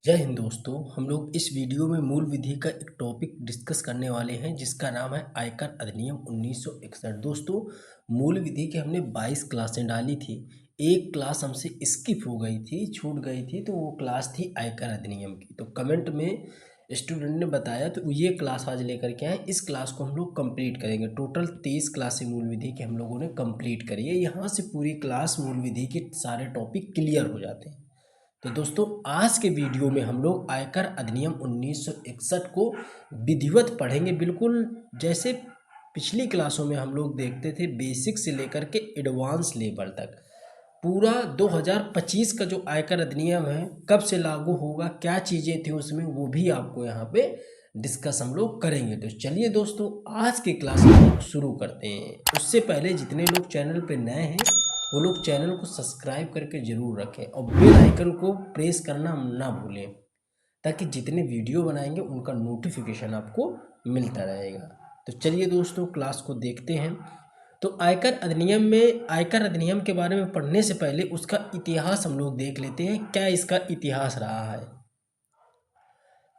जय हिंद दोस्तों। हम लोग इस वीडियो में मूल विधि का एक टॉपिक डिस्कस करने वाले हैं जिसका नाम है आयकर अधिनियम 1961। दोस्तों, मूल विधि की हमने 22 क्लासें डाली थी। एक क्लास हमसे स्किप हो गई थी, छूट गई थी, तो वो क्लास थी आयकर अधिनियम की। तो कमेंट में स्टूडेंट ने बताया, तो ये क्लास आज लेकर के आए। इस क्लास को हम लोग कंप्लीट करेंगे। टोटल 23 क्लासें मूल विधि की हम लोगों ने कंप्लीट करी है। यहाँ से पूरी क्लास मूल विधि के सारे टॉपिक क्लियर हो जाते हैं। तो दोस्तों, आज के वीडियो में हम लोग आयकर अधिनियम 1961 को विधिवत पढ़ेंगे, बिल्कुल जैसे पिछली क्लासों में हम लोग देखते थे, बेसिक से लेकर के एडवांस लेवल तक। पूरा 2025 का जो आयकर अधिनियम है कब से लागू होगा, क्या चीज़ें थी उसमें, वो भी आपको यहाँ पे डिस्कस हम लोग करेंगे। तो चलिए दोस्तों, आज की क्लास हम लोग शुरू करते हैं। उससे पहले जितने लोग चैनल पे नए हैं वो लोग चैनल को सब्सक्राइब करके ज़रूर रखें और बेल आइकन को प्रेस करना ना भूलें, ताकि जितने वीडियो बनाएंगे उनका नोटिफिकेशन आपको मिलता रहेगा। तो चलिए दोस्तों, क्लास को देखते हैं। तो आयकर अधिनियम के बारे में पढ़ने से पहले उसका इतिहास हम लोग देख लेते हैं, क्या इसका इतिहास रहा है।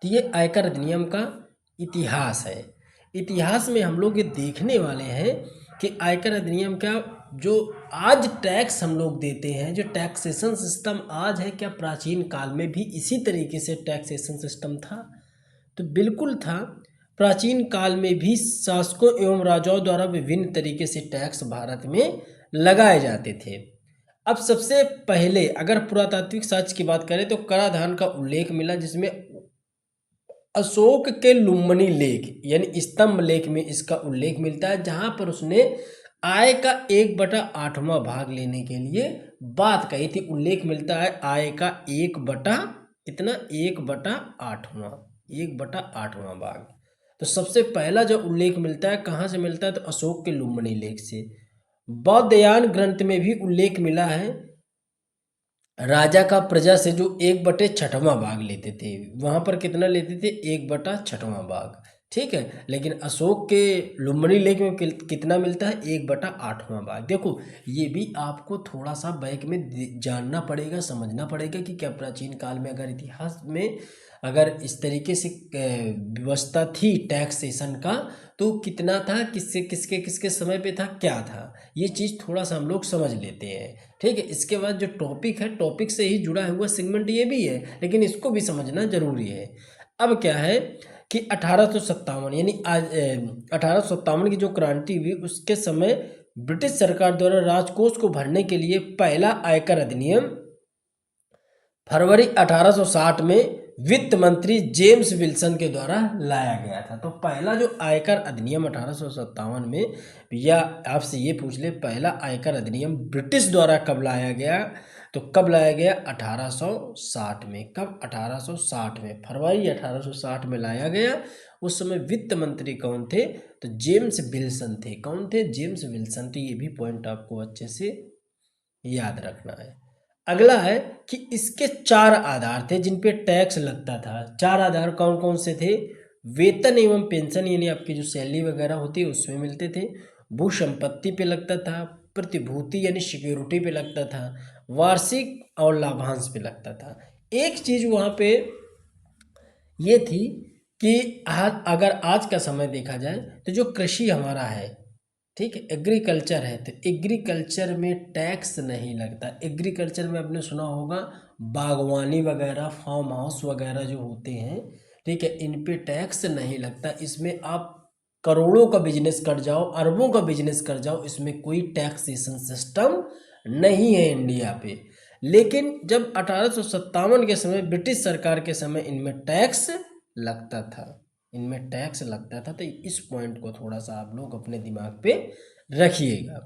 तो ये आयकर अधिनियम का इतिहास है। इतिहास में हम लोग ये देखने वाले हैं कि आयकर अधिनियम का जो आज टैक्स हम लोग देते हैं, जो टैक्सेशन सिस्टम आज है, क्या प्राचीन काल में भी इसी तरीके से टैक्सेशन सिस्टम था? तो बिल्कुल था। प्राचीन काल में भी शासकों एवं राजाओं द्वारा विभिन्न तरीके से टैक्स भारत में लगाए जाते थे। अब सबसे पहले अगर पुरातात्विक साक्ष्य की बात करें तो कराधान का उल्लेख मिला, जिसमें अशोक के लुम्बिनी लेख यानी स्तंभ लेख में इसका उल्लेख मिलता है, जहां पर उसने आय का 1/8वां भाग लेने के लिए बात कही थी। उल्लेख मिलता है आय का 1/8वां भाग। तो सबसे पहला जो उल्लेख मिलता है कहाँ से मिलता है, तो अशोक के लुम्बिनी लेख से। बौद्धयान ग्रंथ में भी उल्लेख मिला है, राजा का प्रजा से जो 1/6वां भाग लेते थे, वहां पर कितना लेते थे, 1/6वां भाग। ठीक है, लेकिन अशोक के लुम्बिनी लेख में कितना मिलता है, 1/8वां भाग। देखो, ये भी आपको थोड़ा सा बैक में जानना पड़ेगा, समझना पड़ेगा कि क्या प्राचीन काल में अगर इतिहास में अगर इस तरीके से व्यवस्था थी टैक्सेशन का, तो कितना था, किससे किसके किसके समय पे था, क्या था, ये चीज़ थोड़ा सा हम लोग समझ लेते हैं। ठीक है, इसके बाद जो टॉपिक है, टॉपिक से ही जुड़ा हुआ सेगमेंट ये भी है, लेकिन इसको भी समझना जरूरी है। अब क्या है कि 1857 यानी आज 1857 की जो क्रांति हुई उसके समय ब्रिटिश सरकार द्वारा राजकोष को भरने के लिए पहला आयकर अधिनियम फरवरी 1860 में वित्त मंत्री जेम्स विल्सन के द्वारा लाया गया था। तो पहला जो आयकर अधिनियम 1857 में, या आपसे ये पूछ ले पहला आयकर अधिनियम ब्रिटिश द्वारा कब लाया गया, तो कब लाया गया, 1860 में। कब, 1860 में, फरवरी 1860 में लाया गया। उस समय वित्त मंत्री कौन थे, तो जेम्स विल्सन थे। कौन थे, जेम्स विल्सन। तो ये भी पॉइंट आपको अच्छे से याद रखना है। अगला है कि इसके 4 आधार थे जिन पे टैक्स लगता था। 4 आधार कौन कौन से थे, वेतन एवं पेंशन यानी आपकी जो सैलरी वगैरह होती है उसमें मिलते थे, भू संपत्ति पे लगता था, प्रतिभूति यानी सिक्योरिटी पे लगता था, वार्षिक और लाभांश पे लगता था। एक चीज वहां पे ये थी कि अगर आज का समय देखा जाए तो जो कृषि हमारा है, ठीक है, एग्रीकल्चर है, तो एग्रीकल्चर में टैक्स नहीं लगता। एग्रीकल्चर में आपने सुना होगा बागवानी वगैरह, फार्म हाउस वगैरह जो होते हैं, ठीक है, इन पे टैक्स नहीं लगता। इसमें आप करोड़ों का बिजनेस कर जाओ, अरबों का बिजनेस कर जाओ, इसमें कोई टैक्सेशन सिस्टम नहीं है इंडिया पे। लेकिन जब 1857 के समय, ब्रिटिश सरकार के समय, इनमें टैक्स लगता था। इनमें टैक्स लगता था। तो इस पॉइंट को थोड़ा सा आप लोग अपने दिमाग पे रखिएगा।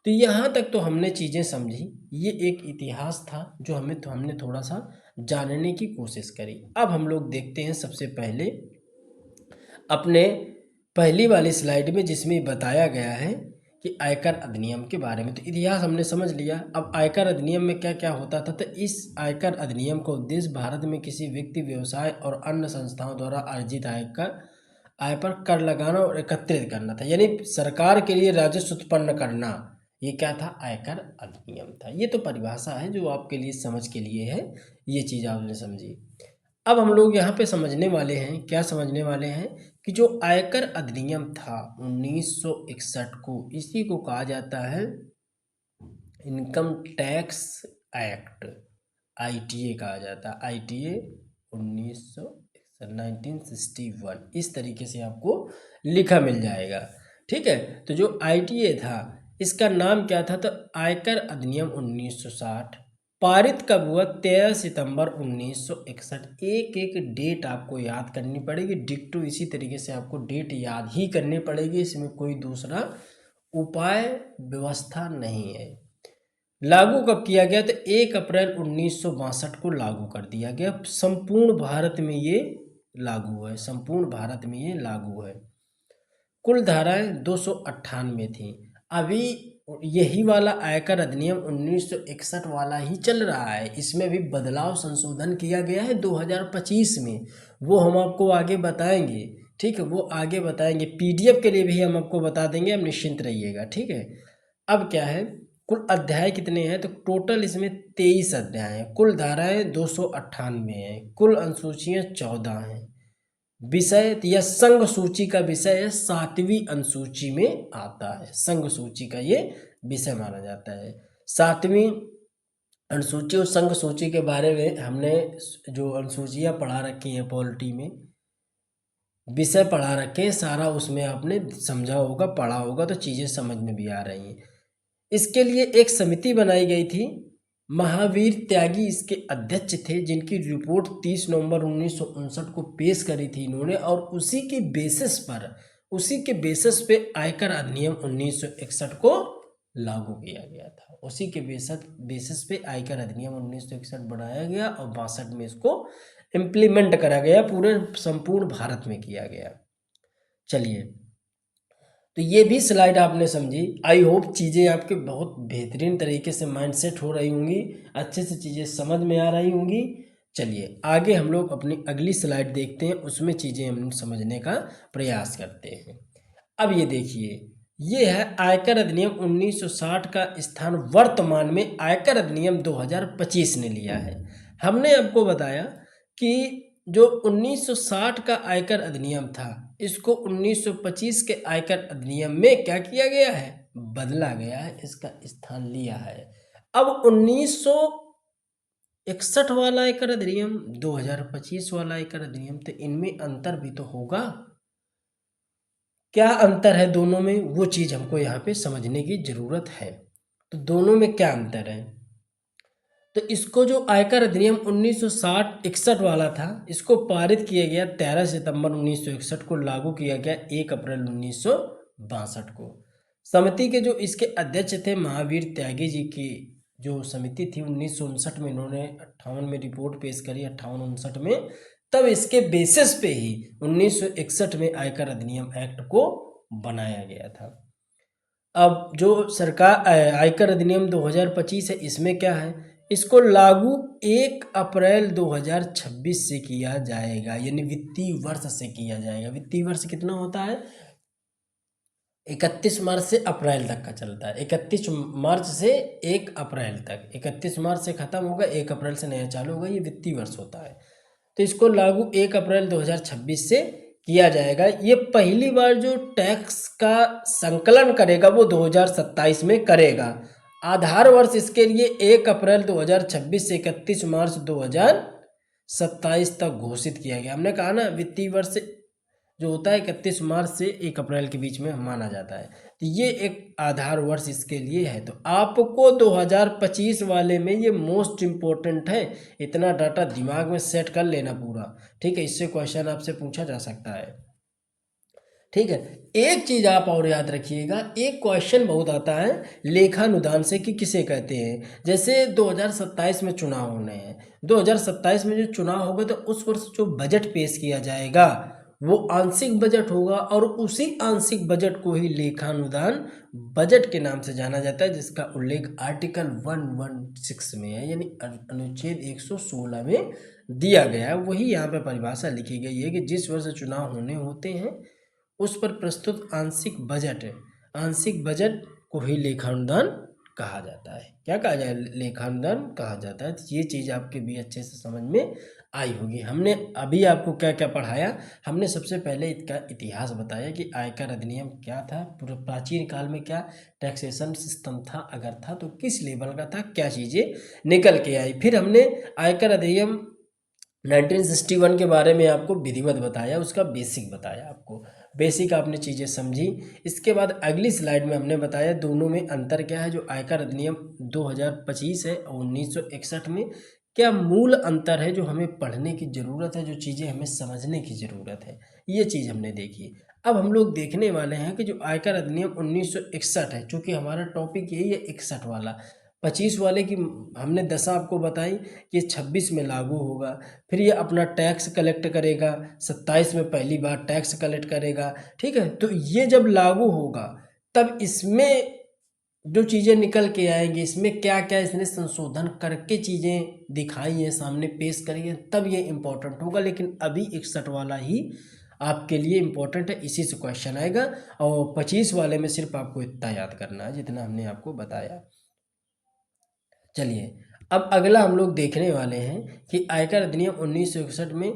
तो यहाँ तक तो हमने चीज़ें समझी। ये एक इतिहास था जो हमने थोड़ा सा जानने की कोशिश करी। अब हम लोग देखते हैं सबसे पहले अपने पहली वाली स्लाइड में, जिसमें बताया गया है कि आयकर अधिनियम के बारे में। तो इतिहास हमने समझ लिया। अब आयकर अधिनियम में क्या क्या होता था, तो इस आयकर अधिनियम का उद्देश्य भारत में किसी व्यक्ति, व्यवसाय और अन्य संस्थाओं द्वारा अर्जित आय पर कर लगाना और एकत्रित करना था, यानी सरकार के लिए राजस्व उत्पन्न करना। ये क्या था, आयकर अधिनियम था। ये तो परिभाषा है जो आपके लिए समझ के लिए है, ये चीज़ आपने समझी। अब हम लोग यहाँ पे समझने वाले हैं, क्या समझने वाले हैं कि जो आयकर अधिनियम था 1961 को, इसी को कहा जाता है इनकम टैक्स एक्ट, आईटीए कहा जाता है, आईटीए 1961, इस तरीके से आपको लिखा मिल जाएगा। ठीक है, तो जो आईटीए था इसका नाम क्या था, तो आयकर अधिनियम 1960। पारित कब हुआ, 13 सितंबर 1961। एक एक डेट आपको याद करनी पड़ेगी, डिक्टो इसी तरीके से आपको डेट याद ही करनी पड़ेगी, इसमें कोई दूसरा उपाय व्यवस्था नहीं है। लागू कब किया गया, तो 1 अप्रैल 1962 को लागू कर दिया गया। संपूर्ण भारत में ये लागू है, संपूर्ण भारत में ये लागू है। कुल धाराएं 298 थी। अभी यही वाला आयकर अधिनियम 1961 वाला ही चल रहा है, इसमें भी बदलाव संशोधन किया गया है 2025 में, वो हम आपको आगे बताएंगे। ठीक है, वो आगे बताएंगे, पीडीएफ के लिए भी हम आपको बता देंगे, आप निश्चिंत रहिएगा। ठीक है, अब क्या है, कुल अध्याय कितने हैं, तो टोटल इसमें 23 अध्याय हैं, कुल धाराएं 298 हैं, कुल अनुसूचियां 14 हैं। विषय या संघ सूची का विषय है, 7वीं अनुसूची में आता है, संघ सूची का ये विषय माना जाता है। 7वीं अनुसूची और संघ सूची के बारे में हमने जो अनुसूचियां पढ़ा रखी हैं पॉलिटी में, विषय पढ़ा रखे हैं सारा, उसमें आपने समझा होगा, पढ़ा होगा, तो चीज़ें समझ में भी आ रही हैं। इसके लिए एक समिति बनाई गई थी, महावीर त्यागी इसके अध्यक्ष थे, जिनकी रिपोर्ट 30 नवंबर 1959 को पेश करी थी इन्होंने, और उसी के बेसिस पे आयकर अधिनियम 1961 को लागू किया गया था। उसी के बेसिस पे आयकर अधिनियम 1961 बनाया गया और 62 में इसको इम्प्लीमेंट करा गया, पूरे संपूर्ण भारत में किया गया। चलिए, तो ये भी स्लाइड आपने समझी, आई होप चीज़ें आपके बहुत बेहतरीन तरीके से माइंडसेट हो रही होंगी, अच्छे से चीज़ें समझ में आ रही होंगी। चलिए आगे हम लोग अपनी अगली स्लाइड देखते हैं, उसमें चीज़ें हम समझने का प्रयास करते हैं। अब ये देखिए, ये है आयकर अधिनियम 1960 का स्थान वर्तमान में आयकर अधिनियम 2025 ने लिया है। हमने आपको बताया कि जो 1960 का आयकर अधिनियम था, इसको 1925 के आयकर अधिनियम में क्या किया गया है, बदला गया है, इसका स्थान लिया है। अब 1961 वाला आयकर अधिनियम, 2025 वाला आयकर अधिनियम, तो इनमें अंतर भी तो होगा। क्या अंतर है दोनों में, वो चीज़ हमको यहाँ पे समझने की ज़रूरत है। तो दोनों में क्या अंतर है, तो इसको जो आयकर अधिनियम 1960-61 वाला था, इसको पारित किया गया 13 सितंबर 1961 को, लागू किया गया 1 अप्रैल 1962 को। समिति के जो इसके अध्यक्ष थे महावीर त्यागी जी की जो समिति थी, 1959 में इन्होंने 58 में रिपोर्ट पेश करी, 58-59 में, तब इसके बेसिस पे ही 1961 में आयकर अधिनियम एक्ट को बनाया गया था। अब जो सरकार आयकर अधिनियम 2025 है, इसमें क्या है, इसको लागू 1 अप्रैल 2026 से किया जाएगा, यानी वित्तीय वर्ष से किया जाएगा। वित्तीय वर्ष कितना होता है, 31 मार्च से अप्रैल तक का चलता है, 31 मार्च से 1 अप्रैल तक, 31 मार्च से ख़त्म होगा, 1 अप्रैल से नया चालू होगा, ये वित्तीय वर्ष होता है। तो इसको लागू 1 अप्रैल 2026 से किया जाएगा। ये पहली बार जो टैक्स का संकलन करेगा वो 2027 में करेगा। आधार वर्ष इसके लिए 1 अप्रैल 2026 से 31 मार्च 2027 तक घोषित किया गया। हमने कहा ना, वित्तीय वर्ष जो होता है 31 मार्च से 1 अप्रैल के बीच में माना जाता है, तो ये एक आधार वर्ष इसके लिए है। तो आपको 2025 वाले में ये मोस्ट इम्पोर्टेंट है, इतना डाटा दिमाग में सेट कर लेना पूरा। ठीक है, इससे क्वेश्चन आपसे पूछा जा सकता है। ठीक है, एक चीज़ आप और याद रखिएगा, एक क्वेश्चन बहुत आता है लेखानुदान से कि किसे कहते हैं। जैसे 2027 में चुनाव होने हैं, 2027 में जो चुनाव होगा तो उस वर्ष जो बजट पेश किया जाएगा वो आंशिक बजट होगा, और उसी आंशिक बजट को ही लेखानुदान बजट के नाम से जाना जाता है, जिसका उल्लेख आर्टिकल 116 में है, यानी अनुच्छेद 116 में दिया गया है। वही यहाँ पे परिभाषा लिखी गई है कि जिस वर्ष चुनाव होने होते हैं उस पर प्रस्तुत आंशिक बजट को ही लेखानुदान कहा जाता है। क्या कहा जाए, लेखानुदान कहा जाता है। तो ये चीज़ आपके भी अच्छे से समझ में आई होगी। हमने अभी आपको क्या क्या पढ़ाया, हमने सबसे पहले इसका इतिहास बताया कि आयकर अधिनियम क्या था, पूरे प्राचीन काल में क्या टैक्सेशन सिस्टम था, अगर था तो किस लेवल का था, क्या चीज़ें निकल के आई। फिर हमने आयकर अधिनियम 1961 के बारे में आपको विधिवत बताया, उसका बेसिक बताया आपको, बेसिक आपने चीज़ें समझी। इसके बाद अगली स्लाइड में हमने बताया दोनों में अंतर क्या है, जो आयकर अधिनियम 2025 है और 1961 में क्या मूल अंतर है जो हमें पढ़ने की ज़रूरत है, जो चीज़ें हमें समझने की ज़रूरत है, ये चीज़ हमने देखी। अब हम लोग देखने वाले हैं कि जो आयकर अधिनियम 1961 है, चूँकि हमारा टॉपिक यही है 61 वाला, 25 वाले की हमने दशा आपको बताई कि 26 में लागू होगा। फिर ये अपना टैक्स कलेक्ट करेगा, 27 में पहली बार टैक्स कलेक्ट करेगा, ठीक है। तो ये जब लागू होगा तब इसमें जो चीज़ें निकल के आएंगी, इसमें क्या क्या इसने संशोधन करके चीज़ें दिखाई हैं, सामने पेश करी हैं, तब ये इम्पोर्टेंट होगा। लेकिन अभी 61 वाला ही आपके लिए इम्पोर्टेंट है, इसी से क्वेश्चन आएगा। और 25 वाले में सिर्फ आपको इतना याद करना है जितना हमने आपको बताया। चलिए, अब अगला हम लोग देखने वाले हैं कि आयकर अधिनियम 1961 में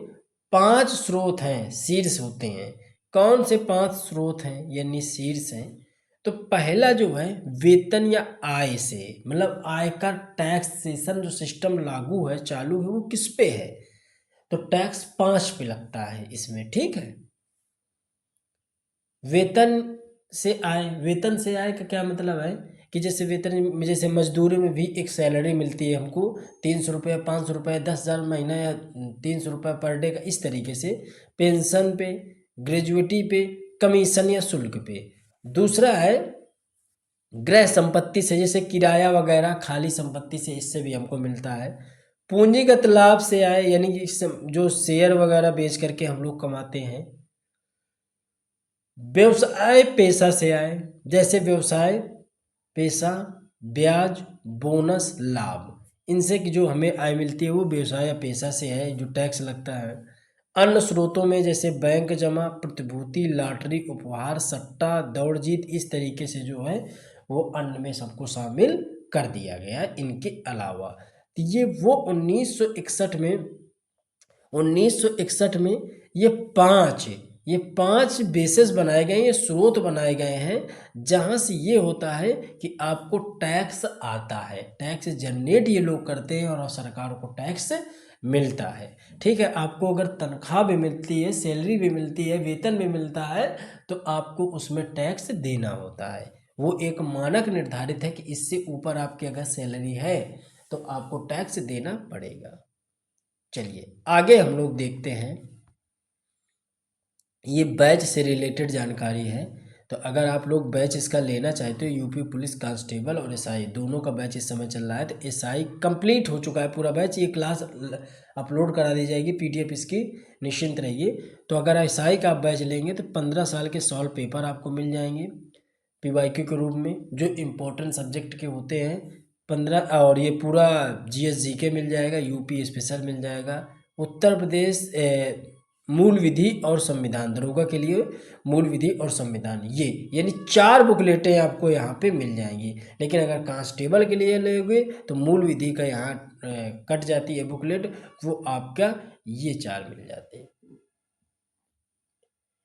5 स्रोत हैं, शीर्ष होते हैं। कौन से 5 स्रोत हैं यानी शीर्ष हैं? तो पहला जो है वेतन या आय से, मतलब आयकर टैक्सेशन जो सिस्टम लागू है, चालू है, वो किस पे है? तो टैक्स 5 पे लगता है इसमें, ठीक है। वेतन से आय, वेतन से आय का क्या मतलब है कि जैसे वेतन, जैसे मजदूरी में भी एक सैलरी मिलती है हमको, 300 रुपये, 500 रुपये, 10,000 महीना या 300 रुपये पर डे का, इस तरीके से। पेंशन पे, ग्रेजुएटी पे, कमीशन या शुल्क पे। दूसरा है गृह संपत्ति से, जैसे किराया वगैरह खाली संपत्ति से, इससे भी हमको मिलता है। पूंजीगत लाभ से आए, यानी कि जो शेयर वगैरह बेच करके हम लोग कमाते हैं। व्यवसाय पेशा से आए, जैसे व्यवसाय पेशा, ब्याज, बोनस, लाभ, इनसे की जो हमें आय मिलती है वो व्यवसाय या पेशा से है, जो टैक्स लगता है। अन्य स्रोतों में जैसे बैंक जमा, प्रतिभूति, लॉटरी, उपहार, सट्टा, दौड़ जीत, इस तरीके से जो है वो अन्य में सबको शामिल कर दिया गया है इनके अलावा। तो ये वो 1961 में ये पांच ये पांच बेसिस बनाए गए हैं, ये स्रोत बनाए गए हैं, जहां से ये होता है कि आपको टैक्स आता है, टैक्स जनरेट ये लोग करते हैं और सरकार को टैक्स मिलता है, ठीक है। आपको अगर तनख्वाह भी मिलती है, सैलरी भी मिलती है, वेतन भी मिलता है, तो आपको उसमें टैक्स देना होता है। वो एक मानक निर्धारित है कि इससे ऊपर आपकी अगर सैलरी है तो आपको टैक्स देना पड़ेगा। चलिए आगे हम लोग देखते हैं, ये बैच से रिलेटेड जानकारी है। तो अगर आप लोग बैच इसका लेना चाहते हो, यूपी पुलिस कांस्टेबल और एसआई दोनों का बैच इस समय चल रहा है। तो एसआई कंप्लीट हो चुका है पूरा बैच, ये क्लास अपलोड करा दी जाएगी, पीडीएफ इसकी, निश्चिंत रहिए। तो अगर एसआई का आप बैच लेंगे तो 15 साल के सॉल्व पेपर आपको मिल जाएंगे पीवाईक्यू के रूप में, जो इम्पोर्टेंट सब्जेक्ट के होते हैं 15। और ये पूरा जीएस जीके मिल जाएगा, यूपी स्पेशल मिल जाएगा, उत्तर प्रदेश मूल विधि और संविधान, दरोगा के लिए मूल विधि और संविधान, ये यानी 4 बुकलेटें आपको यहाँ पे मिल जाएंगी। लेकिन अगर कांस्टेबल के लिए लोगे तो मूल विधि का यहाँ कट जाती है बुकलेट, वो आपका ये 4 मिल जाते हैं।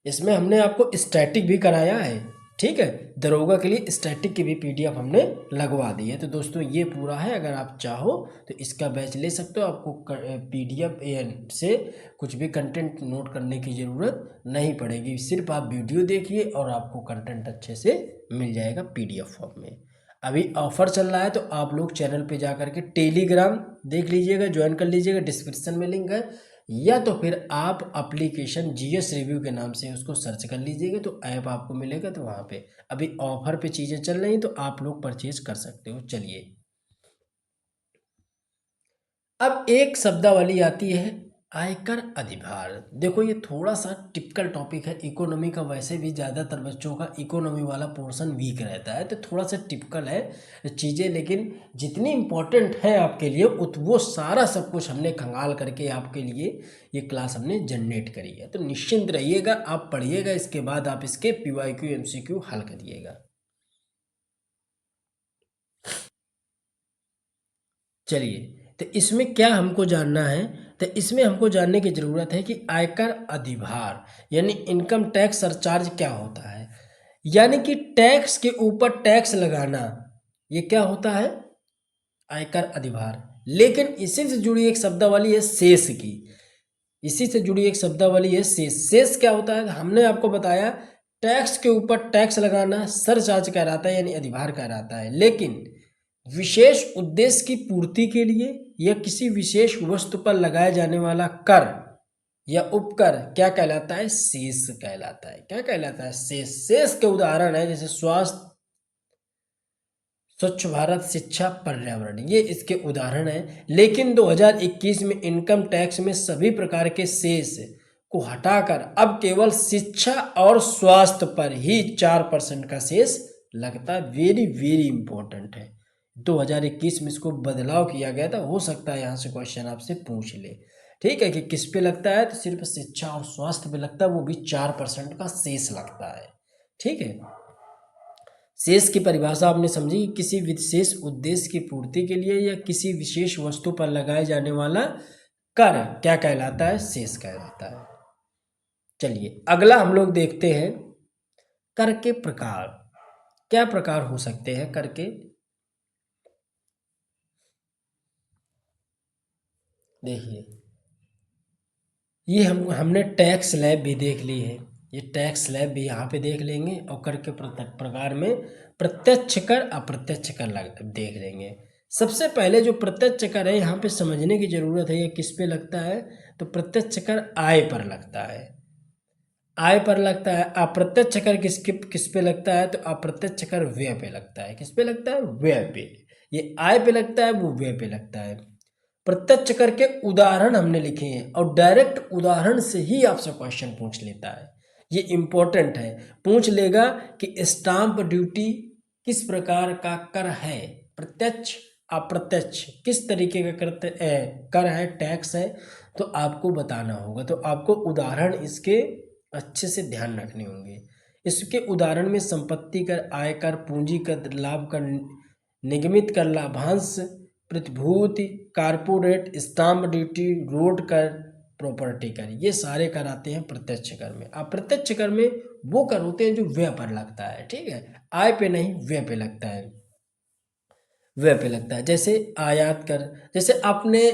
इसमें हमने आपको स्टैटिक भी कराया है, ठीक है। दरोगा के लिए स्टैटिक की भी पीडीएफ हमने लगवा दी है। तो दोस्तों ये पूरा है, अगर आप चाहो तो इसका बैच ले सकते हो, आपको पीडीएफ से कुछ भी कंटेंट नोट करने की ज़रूरत नहीं पड़ेगी, सिर्फ आप वीडियो देखिए और आपको कंटेंट अच्छे से मिल जाएगा पीडीएफ फॉर्म में। अभी ऑफर चल रहा है, तो आप लोग चैनल पे जा करके टेलीग्राम देख लीजिएगा, ज्वाइन कर लीजिएगा, डिस्क्रिप्शन में लिंक है, या तो फिर आप एप्लीकेशन जीएस रिव्यू के नाम से उसको सर्च कर लीजिएगा, तो ऐप आपको मिलेगा। तो वहाँ पे अभी ऑफर पे चीज़ें चल रही हैं, तो आप लोग परचेज कर सकते हो। चलिए, अब एक शब्दावली आती है आयकर अधिभार। देखो ये थोड़ा सा टिपिकल टॉपिक है इकोनॉमी का, वैसे भी ज़्यादातर बच्चों का इकोनॉमी वाला पोर्शन वीक रहता है, तो थोड़ा सा टिपिकल है चीज़ें, लेकिन जितनी इम्पोर्टेंट है आपके लिए वो सारा सब कुछ हमने खंगाल करके आपके लिए ये क्लास हमने जनरेट करी है। तो निश्चिंत रहिएगा, आप पढ़िएगा, इसके बाद आप इसके पीवाईक्यू एमसीक्यू हल करिएगा। चलिए, तो इसमें क्या हमको जानना है, तो इसमें हमको जानने की ज़रूरत है कि आयकर अधिभार यानी इनकम टैक्स सरचार्ज क्या होता है। यानी कि टैक्स के ऊपर टैक्स लगाना, ये क्या होता है, आयकर अधिभार। लेकिन इसी से जुड़ी एक शब्दावली है शेष की, इसी से जुड़ी एक शब्दावली है शेष। शेष क्या होता है, हमने आपको बताया टैक्स के ऊपर टैक्स लगाना सरचार्ज कहलाता है यानी अधिभार कहलाता है। लेकिन विशेष उद्देश्य की पूर्ति के लिए या किसी विशेष वस्तु पर लगाया जाने वाला कर या उपकर क्या कहलाता है, शेष कहलाता है। क्या कहलाता है, शेष। शेष के उदाहरण है जैसे स्वास्थ्य, स्वच्छ भारत, शिक्षा, पर्यावरण, ये इसके उदाहरण हैं। लेकिन 2021 में इनकम टैक्स में सभी प्रकार के शेष को हटाकर अब केवल शिक्षा और स्वास्थ्य पर ही 4% का शेष लगता है। वेरी वेरी इंपॉर्टेंट है। 2021 में इसको बदलाव किया गया था, हो सकता है यहाँ से क्वेश्चन आपसे पूछ ले। ठीक है, कि किस पे लगता है, तो सिर्फ शिक्षा और स्वास्थ्य पे लगता है, वो भी 4% का शेष लगता है। ठीक है, शेष की परिभाषा आपने समझी, किसी विशेष उद्देश्य की पूर्ति के लिए या किसी विशेष वस्तु पर लगाए जाने वाला कर क्या कहलाता है, शेष कहलाता है। चलिए अगला हम लोग देखते हैं कर के प्रकार। क्या प्रकार हो सकते हैं कर के, देखिए ये हमने टैक्स स्लैब भी देख ली है, ये टैक्स स्लैब भी यहाँ पे देख लेंगे, और कर के प्रकार में प्रत्यक्ष कर अप्रत्यक्ष कर देख लेंगे। सबसे पहले जो प्रत्यक्ष कर है यहाँ पे समझने की जरूरत है, ये किस पे लगता है, तो प्रत्यक्ष कर आय पर लगता है, आय पर लगता है। अप्रत्यक्ष कर किस पे लगता है, तो अप्रत्यक्ष कर व्यय पे लगता है। किस पे लगता है, व्यय पे। ये आय पे लगता है, वो व्यय पे लगता है। प्रत्यक्ष कर के उदाहरण हमने लिखे हैं, और डायरेक्ट उदाहरण से ही आपसे क्वेश्चन पूछ लेता है, ये इंपॉर्टेंट है। पूछ लेगा कि स्टाम्प ड्यूटी किस प्रकार का कर है, प्रत्यक्ष अप्रत्यक्ष किस तरीके का कर है, टैक्स है, तो आपको बताना होगा। तो आपको उदाहरण इसके अच्छे से ध्यान रखने होंगे। इसके उदाहरण में संपत्ति कर, आयकर, पूंजी कर, लाभ कर, निगमित कर, लाभांश, प्रतिभूति, कारपोरेट, स्टाम्प ड्यूटी, रोड कर, प्रॉपर्टी कर, ये सारे कर आते हैं प्रत्यक्ष कर में। अप्रत्यक्ष कर में वो कर होते हैं जो व्यय पर लगता है। ठीक है, आय पे नहीं, व्यय पे लगता है, व्यय पे लगता है। जैसे आयात कर, जैसे आपने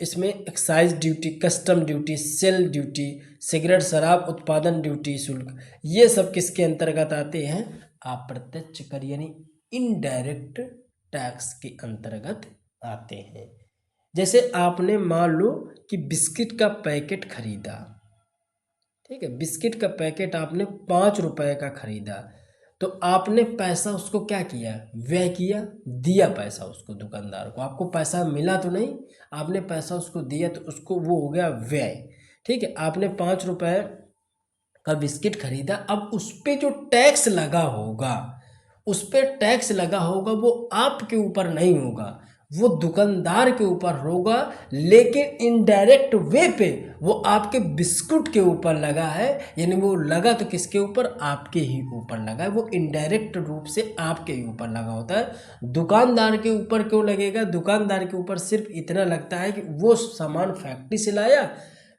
इसमें excise duty, custom duty, sale duty, cigarette शराब उत्पादन ड्यूटी शुल्क, ये सब किसके अंतर्गत आते हैं, अप्रत्यक्ष कर यानी इनडायरेक्ट टैक्स के अंतर्गत आते हैं। जैसे आपने मान लो कि बिस्किट का पैकेट खरीदा, ठीक है, बिस्किट का पैकेट आपने 5 रुपए का खरीदा, तो आपने पैसा उसको क्या किया, व्यय किया, दिया पैसा उसको दुकानदार को। आपको पैसा मिला तो नहीं, आपने पैसा उसको दिया, तो उसको वो हो गया व्यय। ठीक है, आपने 5 रुपए का बिस्किट खरीदा, अब उस पर जो टैक्स लगा होगा, उस पर टैक्स लगा होगा, वो आपके ऊपर नहीं होगा, वो दुकानदार के ऊपर होगा। लेकिन इनडायरेक्ट वे पे वो आपके बिस्कुट के ऊपर लगा है, यानी वो लगा तो किसके ऊपर, आपके ही ऊपर लगा है। वो इनडायरेक्ट रूप से आपके ही ऊपर लगा होता है। दुकानदार के ऊपर क्यों लगेगा, दुकानदार के ऊपर सिर्फ इतना लगता है कि वो सामान फैक्ट्री से लाया,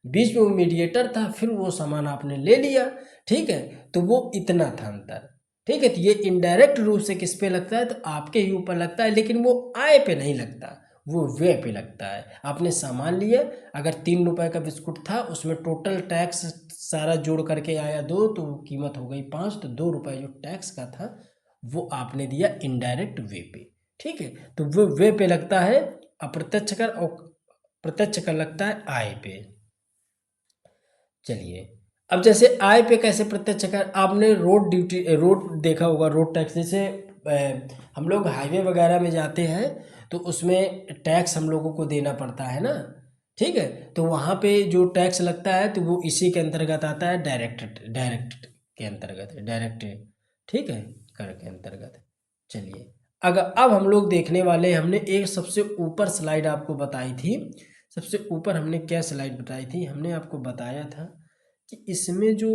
बीच में वो मीडिएटर था, फिर वो सामान आपने ले लिया। ठीक है, तो वो इतना था अंतर। ठीक है, तो ये इनडायरेक्ट रूप से किस पे लगता है, तो आपके ही ऊपर लगता है, लेकिन वो आय पे नहीं लगता, वो व्यय पे लगता है। आपने सामान लिया, अगर 3 रुपए का बिस्कुट था, उसमें टोटल टैक्स सारा जोड़ करके आया 2, तो कीमत हो गई 5, तो 2 रुपए जो टैक्स का था वो आपने दिया इनडायरेक्ट वे पे। ठीक है, तो वो वे पे लगता है अप्रत्यक्ष कर, और प्रत्यक्ष कर लगता है आय पे। चलिए अब जैसे आय पे कैसे प्रत्यक्ष कर, आपने रोड ड्यूटी, रोड देखा होगा, रोड टैक्स। जैसे हम लोग हाईवे वगैरह में जाते हैं तो उसमें टैक्स हम लोगों को देना पड़ता है ना। ठीक है, तो वहाँ पे जो टैक्स लगता है तो वो इसी के अंतर्गत आता है, डायरेक्ट के अंतर्गत है, डायरेक्ट। ठीक है, कर के अंतर्गत। चलिए अगर अब हम लोग देखने वाले, हमने एक सबसे ऊपर स्लाइड आपको बताई थी। सबसे ऊपर हमने क्या स्लाइड बताई थी, हमने आपको बताया था कि इसमें जो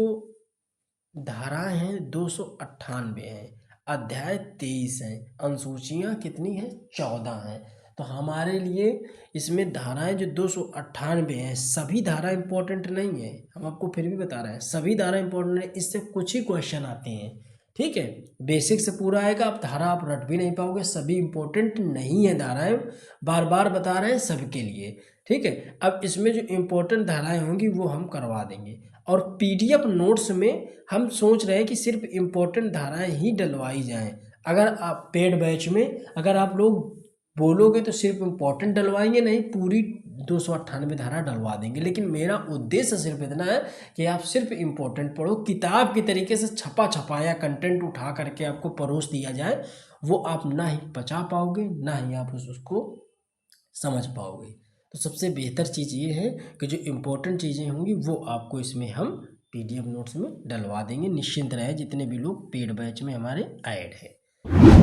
धाराएं हैं 298 हैं, अध्याय 23 हैं, अनुसूचियां कितनी हैं, 14 हैं। तो हमारे लिए इसमें धाराएं जो 298 हैं, सभी धारा इंपॉर्टेंट नहीं है, हम आपको फिर भी बता रहे हैं सभी धारा इंपॉर्टेंट है, इससे कुछ ही क्वेश्चन आते हैं। ठीक है, बेसिक से पूरा आएगा, आप धारा आप रट भी नहीं पाओगे, सभी इंपॉर्टेंट नहीं है धाराएं, बार बार बता रहे हैं सबके लिए। ठीक है, अब इसमें जो इम्पोर्टेंट धाराएं होंगी वो हम करवा देंगे, और पीडीएफ नोट्स में हम सोच रहे हैं कि सिर्फ इम्पोर्टेंट धाराएं ही डलवाई जाएं। अगर आप पेड बैच में अगर आप लोग बोलोगे तो सिर्फ इम्पोर्टेंट डलवाएंगे नहीं, पूरी 298 धारा डलवा देंगे, लेकिन मेरा उद्देश्य सिर्फ इतना है कि आप सिर्फ इम्पोर्टेंट पढ़ो, किताब की तरीके से छपा छपाया कंटेंट उठा करके आपको परोस दिया जाए, वो आप ना ही पचा पाओगे ना ही आप उसको समझ पाओगे। तो सबसे बेहतर चीज़ ये है कि जो इम्पोर्टेंट चीज़ें होंगी वो आपको इसमें हम पीडीएफ नोट्स में डलवा देंगे, निश्चिंत रहे जितने भी लोग पेड बैच में हमारे ऐड है।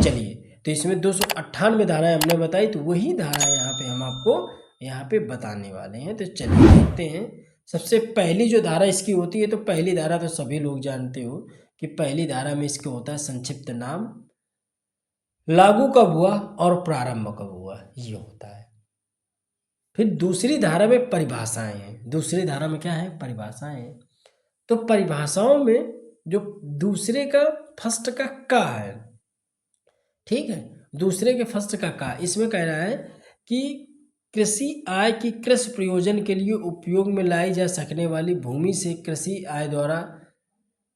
चलिए, तो इसमें 298 धाराएं हमने बताई, तो वही धाराएं यहाँ पे हम आपको यहाँ पे बताने वाले हैं। तो चलिए देखते हैं। सबसे पहली जो धारा इसकी होती है, तो पहली धारा तो सभी लोग जानते हो कि पहली धारा में इसके होता है संक्षिप्त नाम, लागू कब हुआ और प्रारंभ कब हुआ, ये होता है। फिर दूसरी धारा में परिभाषाएं हैं, दूसरी धारा में क्या है, परिभाषाएं हैं। तो परिभाषाओं में जो दूसरे का फर्स्ट का है, ठीक है, दूसरे के फर्स्ट का इसमें कह रहा है कि कृषि आय की कृषि प्रयोजन के लिए उपयोग में लाई जा सकने वाली भूमि से कृषि आय द्वारा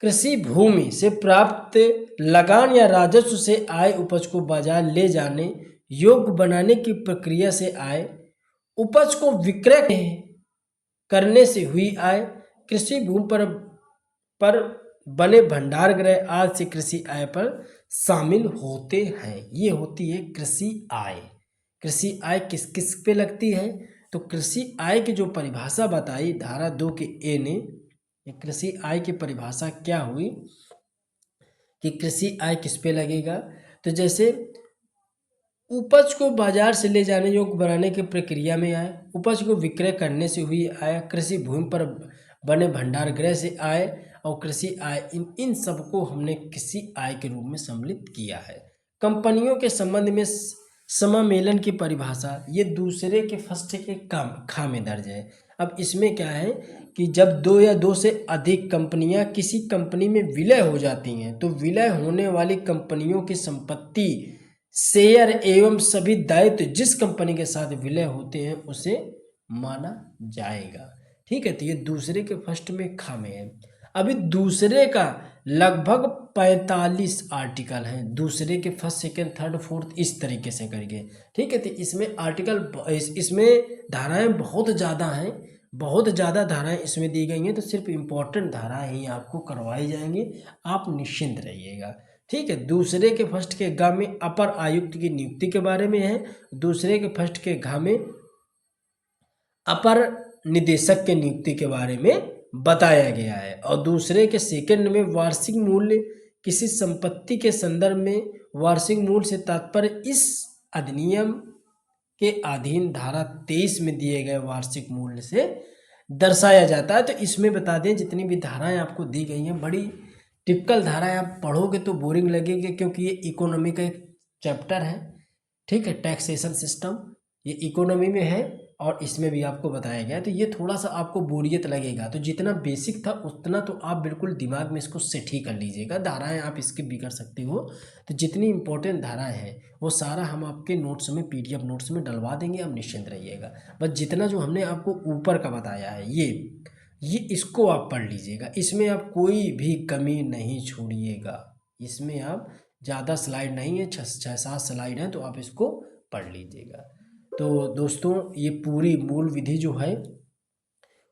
कृषि भूमि से प्राप्त लगान या राजस्व से आय उपज को बाजार ले जाने योग्य बनाने की प्रक्रिया से आय, उपज को विक्रय करने से हुई आय, कृषि भूमि पर बने भंडार गृह आदि से कृषि आय पर शामिल होते हैं। ये होती है कृषि आय। कृषि आय किस किस पे लगती है, तो कृषि आय की जो परिभाषा बताई धारा 2 के ए ने, कृषि आय की परिभाषा क्या हुई कि कृषि आय किस पे लगेगा, तो जैसे उपज को बाजार से ले जाने योग्य बनाने की प्रक्रिया में आए, उपज को विक्रय करने से हुई आय, कृषि भूमि पर बने भंडार गृह से आय और कृषि आय, इन सबको हमने कृषि आय के रूप में सम्मिलित किया है। कंपनियों के संबंध में समामेलन की परिभाषा, ये दूसरे के फर्स्ट के खा में दर्ज है। अब इसमें क्या है कि जब 2 या 2 से अधिक कंपनियां किसी कंपनी में विलय हो जाती हैं, तो विलय होने वाली कंपनियों की संपत्ति, शेयर एवं सभी दायित्व जिस कंपनी के साथ विलय होते हैं उसे माना जाएगा। ठीक है, तो ये दूसरे के फर्स्ट में खा में है। अभी दूसरे का लगभग 45 आर्टिकल हैं, दूसरे के फर्स्ट सेकंड थर्ड फोर्थ इस तरीके से करके। ठीक है, तो इसमें आर्टिकल इसमें धाराएं बहुत ज़्यादा हैं, बहुत ज़्यादा धाराएं इसमें दी गई हैं, तो सिर्फ इम्पोर्टेंट धाराएं ही आपको करवाई जाएंगी, आप निश्चिंत रहिएगा। ठीक है, दूसरे के फर्स्ट के गा में अपर आयुक्त की नियुक्ति के बारे में है, दूसरे के फर्स्ट के घा में अपर निदेशक के नियुक्ति के बारे में बताया गया है, और दूसरे के सेकंड में वार्षिक मूल्य, किसी संपत्ति के संदर्भ में वार्षिक मूल्य से तात्पर्य इस अधिनियम के अधीन धारा 23 में दिए गए वार्षिक मूल्य से दर्शाया जाता है। तो इसमें बता दें जितनी भी धाराएं आपको दी गई हैं, बड़ी टिपिकल धाराएं, आप पढ़ोगे तो बोरिंग लगेगी क्योंकि ये इकोनॉमी का एक चैप्टर है। ठीक है, टैक्सेशन सिस्टम ये इकोनॉमी में है और इसमें भी आपको बताया गया है, तो ये थोड़ा सा आपको बोरियत लगेगा। तो जितना बेसिक था उतना तो आप बिल्कुल दिमाग में इसको सेट ही कर लीजिएगा। धाराएं आप स्किप भी कर सकते हो, तो जितनी इंपॉर्टेंट धाराएं हैं वो सारा हम आपके नोट्स में पीडीएफ नोट्स में डलवा देंगे, आप निश्चिंत रहिएगा। बस जितना जो हमने आपको ऊपर का बताया है ये इसको आप पढ़ लीजिएगा, इसमें आप कोई भी कमी नहीं छोड़िएगा। इसमें आप ज़्यादा स्लाइड नहीं है, 6-7 स्लाइड हैं, तो आप इसको पढ़ लीजिएगा। तो दोस्तों ये पूरी मूल विधि जो है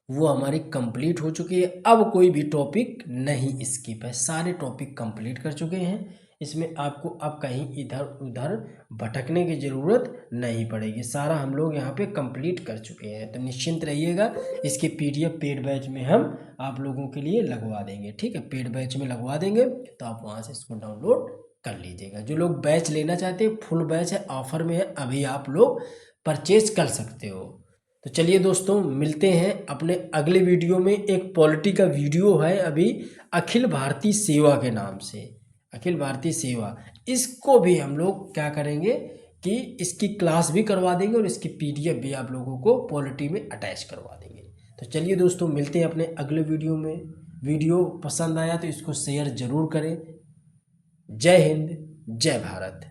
वो हमारी कंप्लीट हो चुकी है। अब कोई भी टॉपिक नहीं स्किप है, सारे टॉपिक कंप्लीट कर चुके हैं। इसमें आपको अब कहीं इधर उधर भटकने की ज़रूरत नहीं पड़ेगी, सारा हम लोग यहाँ पे कंप्लीट कर चुके हैं। तो निश्चिंत रहिएगा, इसके पीडीएफ पेड बैच में हम आप लोगों के लिए लगवा देंगे। ठीक है, पेड बैच में लगवा देंगे, तो आप वहाँ से इसको डाउनलोड कर लीजिएगा। जो लोग बैच लेना चाहते हैं, फुल बैच है, ऑफर में है, अभी आप लोग परचेज कर सकते हो। तो चलिए दोस्तों, मिलते हैं अपने अगले वीडियो में। एक पॉलिटी का वीडियो है अभी, अखिल भारतीय सेवा के नाम से, अखिल भारतीय सेवा, इसको भी हम लोग क्या करेंगे कि इसकी क्लास भी करवा देंगे और इसकी PDF भी आप लोगों को पॉलिटी में अटैच करवा देंगे। तो चलिए दोस्तों, मिलते हैं अपने अगले वीडियो में। वीडियो पसंद आया तो इसको शेयर ज़रूर करें। जय हिंद, जय भारत।